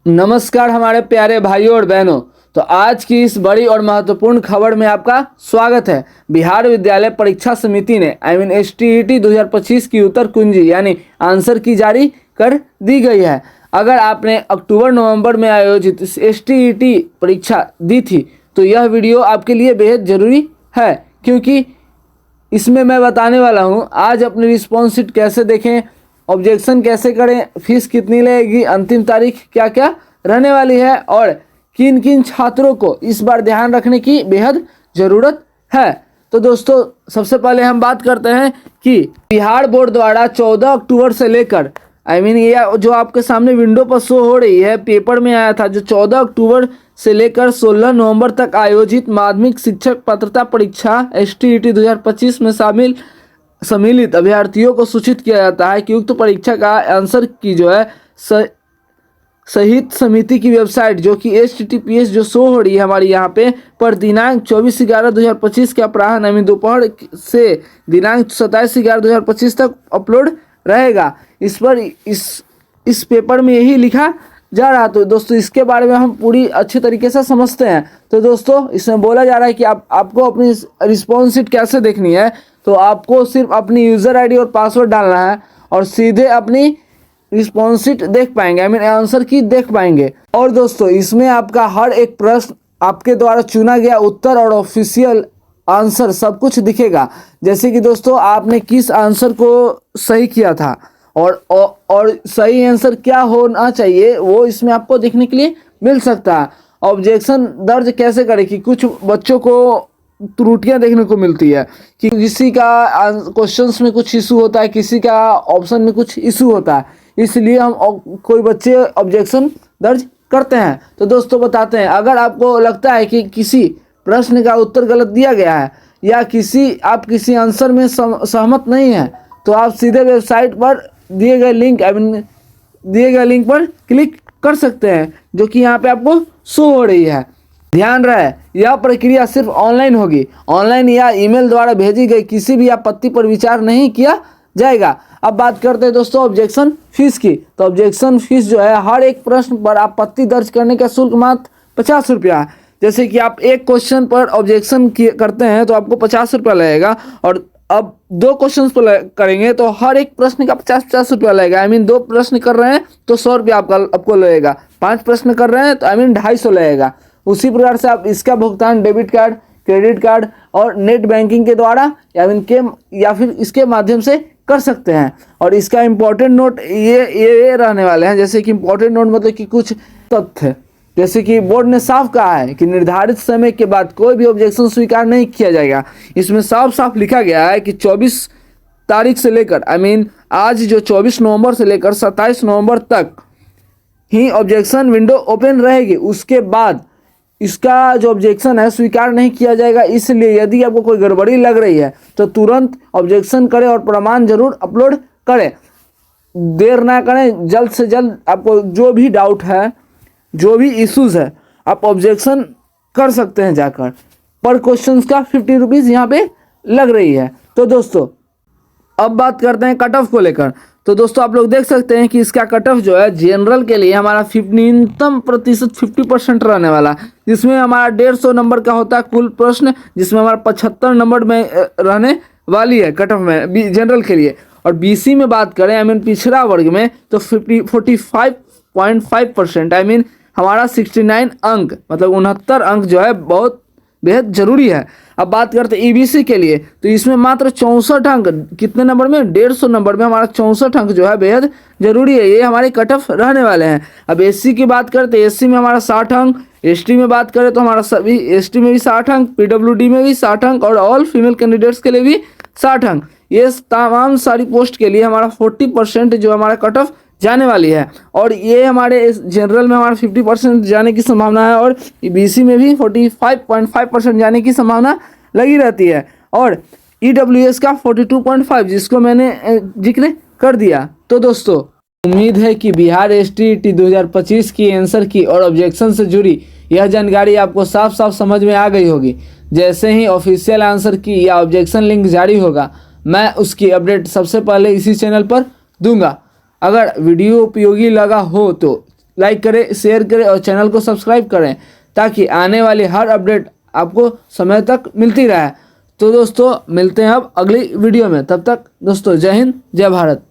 नमस्कार हमारे प्यारे भाइयों और बहनों। तो आज की इस बड़ी और महत्वपूर्ण खबर में आपका स्वागत है। बिहार विद्यालय परीक्षा समिति ने STET 2025 की उत्तर कुंजी यानी आंसर की जारी कर दी गई है। अगर आपने अक्टूबर नवंबर में आयोजित STET परीक्षा दी थी तो यह वीडियो आपके लिए बेहद ज़रूरी है, क्योंकि इसमें मैं बताने वाला हूँ आज अपनी रिस्पॉन्स शीट कैसे देखें, ऑब्जेक्शन कैसे करें, फीस कितनी लगेगी, अंतिम तारीख क्या क्या रहने वाली है और किन किन छात्रों को इस बार ध्यान रखने की बेहद ज़रूरत है। तो दोस्तों सबसे पहले हम बात करते हैं कि बिहार बोर्ड द्वारा 14 अक्टूबर से लेकर ये जो आपके सामने विंडो पर शो हो रही है, पेपर में आया था, जो 14 अक्टूबर से लेकर 16 नवंबर तक आयोजित माध्यमिक शिक्षक पात्रता परीक्षा STET 2025 में सम्मिलित अभ्यर्थियों को सूचित किया जाता है कि उक्त परीक्षा का आंसर की जो है सहित समिति की वेबसाइट जो कि HTTPS जो शो हो रही है हमारी यहाँ पे पर दिनांक 24/11/2025 के अपराह्न दोपहर से दिनांक 27/11/2025 तक अपलोड रहेगा। इस पर इस पेपर में यही लिखा जा रहा। तो दोस्तों इसके बारे में हम पूरी अच्छे तरीके से समझते हैं। तो दोस्तों इसमें बोला जा रहा है कि आपको अपनी रिस्पॉन्स शीट कैसे देखनी है। तो आपको सिर्फ अपनी यूज़र आईडी और पासवर्ड डालना है और सीधे अपनी रिस्पॉन्स शीट देख पाएंगे, आंसर की देख पाएंगे। और दोस्तों इसमें आपका हर एक प्रश्न, आपके द्वारा चुना गया उत्तर और ऑफिशियल आंसर सब कुछ दिखेगा। जैसे कि दोस्तों आपने किस आंसर को सही किया था और सही आंसर क्या होना चाहिए वो इसमें आपको देखने के लिए मिल सकता है। ऑब्जेक्शन दर्ज कैसे करें कि कुछ बच्चों को त्रुटियां देखने को मिलती है कि किसी का क्वेश्चंस में कुछ इशू होता है, किसी का ऑप्शन में कुछ इशू होता है, इसलिए हम कोई बच्चे ऑब्जेक्शन दर्ज करते हैं। तो दोस्तों बताते हैं, अगर आपको लगता है कि किसी प्रश्न का उत्तर गलत दिया गया है या आप किसी आंसर में सहमत नहीं हैं तो आप सीधे वेबसाइट पर दिए गए लिंक पर क्लिक कर सकते हैं, जो कि यहाँ पे आपको शो हो रही है। ध्यान रहे यह प्रक्रिया सिर्फ ऑनलाइन होगी। ऑनलाइन या ईमेल द्वारा भेजी गई किसी भी आपत्ति पर विचार नहीं किया जाएगा। अब बात करते हैं दोस्तों ऑब्जेक्शन फीस की। तो ऑब्जेक्शन फीस जो है हर एक प्रश्न पर आपत्ति दर्ज करने का शुल्क मात्र 50 रुपया है। जैसे कि आप एक क्वेश्चन पर ऑब्जेक्शन करते हैं तो आपको 50 रुपया लगेगा, और अब 2 क्वेश्चन पर करेंगे तो हर एक प्रश्न का 50-50 रुपया लगेगा। 2 प्रश्न कर रहे हैं तो 100 रुपया आपको लगेगा, 5 प्रश्न कर रहे हैं तो 250 लगेगा। उसी प्रकार से आप इसका भुगतान डेबिट कार्ड, क्रेडिट कार्ड और नेट बैंकिंग के द्वारा या फिर इसके माध्यम से कर सकते हैं। और इसका इम्पोर्टेंट नोट ये रहने वाले हैं। जैसे कि इम्पोर्टेंट नोट मतलब कि कुछ तथ्य, जैसे कि बोर्ड ने साफ कहा है कि निर्धारित समय के बाद कोई भी ऑब्जेक्शन स्वीकार नहीं किया जाएगा। इसमें साफ साफ लिखा गया है कि 24 तारीख से लेकर आज जो 24 नवंबर से लेकर 27 नवंबर तक ही ऑब्जेक्शन विंडो ओपन रहेगी। उसके बाद इसका जो ऑब्जेक्शन है स्वीकार नहीं किया जाएगा। इसलिए यदि आपको कोई गड़बड़ी लग रही है तो तुरंत ऑब्जेक्शन करें और प्रमाण जरूर अपलोड करें, देर ना करें। जल्द से जल्द आपको जो भी डाउट है, जो भी इश्यूज है, आप ऑब्जेक्शन कर सकते हैं जाकर। पर क्वेश्चन का 50 रुपीज़ यहाँ पे लग रही है। तो दोस्तों अब बात करते हैं कट ऑफ को लेकर। तो दोस्तों आप लोग देख सकते हैं कि इसका कट ऑफ जो है जनरल के लिए हमारा न्यूनतम प्रतिशत 50% रहने वाला, जिसमें हमारा 150 नंबर का होता है कुल प्रश्न, जिसमें हमारा 75 नंबर में रहने वाली है कट ऑफ में जनरल के लिए। और BC में बात करें पिछड़ा वर्ग में तो 45.5% हमारा 69 अंक मतलब 69 अंक जो है बहुत बेहद जरूरी है। अब बात करते हैं EBC के लिए, तो इसमें मात्र 64 अंक, कितने नंबर में 150 नंबर में हमारा 64 अंक जो है बेहद जरूरी है। ये हमारे कट ऑफ रहने वाले हैं। अब SC की बात करते हैं, SC में हमारा 60 अंक, ST में बात करें तो हमारा सभी ST में भी 60 अंक, PWD में भी 60 अंक और ऑल फीमेल कैंडिडेट्स के लिए भी 60 अंक। ये तमाम सारी पोस्ट के लिए हमारा 40% जो हमारा कट ऑफ जाने वाली है। और ये हमारे जनरल में हमारा 50% जाने की संभावना है और BC में भी 45.5% जाने की संभावना लगी रहती है। और EWS का 42.5 जिसको मैंने जिक्र कर दिया। तो दोस्तों उम्मीद है कि बिहार STET 2025 की आंसर की और ऑब्जेक्शन से जुड़ी यह जानकारी आपको साफ साफ समझ में आ गई होगी। जैसे ही ऑफिशियल आंसर की या ऑब्जेक्शन लिंक जारी होगा मैं उसकी अपडेट सबसे पहले इसी चैनल पर दूंगा। अगर वीडियो उपयोगी लगा हो तो लाइक करें, शेयर करें और चैनल को सब्सक्राइब करें ताकि आने वाली हर अपडेट आपको समय तक मिलती रहे। तो दोस्तों मिलते हैं अब अगली वीडियो में, तब तक दोस्तों जय हिंद जय भारत।